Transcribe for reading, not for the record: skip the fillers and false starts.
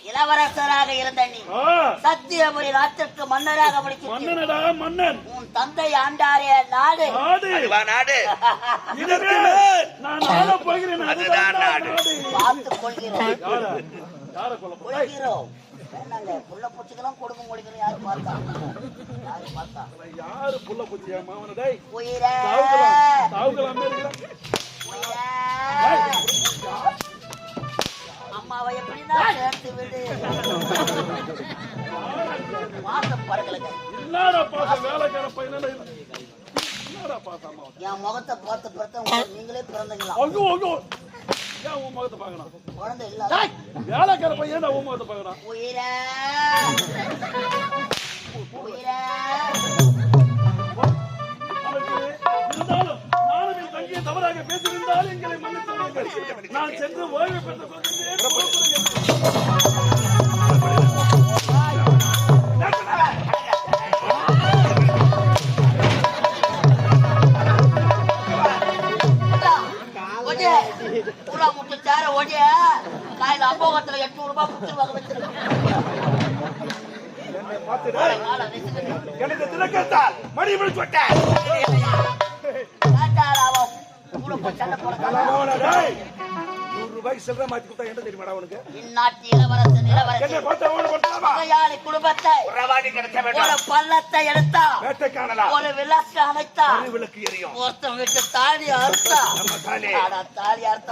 இளவரசராக இருந்த நீ சத்தியபுரி நாட்டிற்கு மன்னராக மன்னன் உன் தந்தை ஆண்டாரிய நாடு நாடு பார்த்துக் கொள்கிறோம். புள்ள பூச்சிக்கெல்லாம் கொடுக்க முடிக்கிறோம். யாரு பார்த்தா யாரு புள்ள பூச்சியா மாவனடை உயிரே அம்மாவை எப்படின்னா சேர்த்து விடு. மாசம் பறக்கலுங்க என் முகத்தை பார்த்து பிறத்த நீங்களே பிறந்தீங்களா? குழந்தை இல்ல வேலைக்கார பையன் உன் முகத்தை பார்க்கணும். உயிரே உயிரே இருந்தாலும் நானும் என் தங்கியை தவறாக பேசியிருந்தாலும் எங்களை மன்னித்து நான் சென்று ஓய்வு பெற்ற காலையில் அம்போகத்துல 800 ரூபாய் கொடுத்துருவாங்க வச்சிருக்கேன். செல்ற மாத்தி கொடுத்தா என்ன தெரியுமா உனக்கு? இந்நாட்டு இளவரசன் குடும்பத்தை ஒரு பள்ளத்தை எடுத்தா ஒரு விளக்கு அமைத்தா ஒருத்தன் விட்டு தாலி அறுத்தா தாலி அறுத்த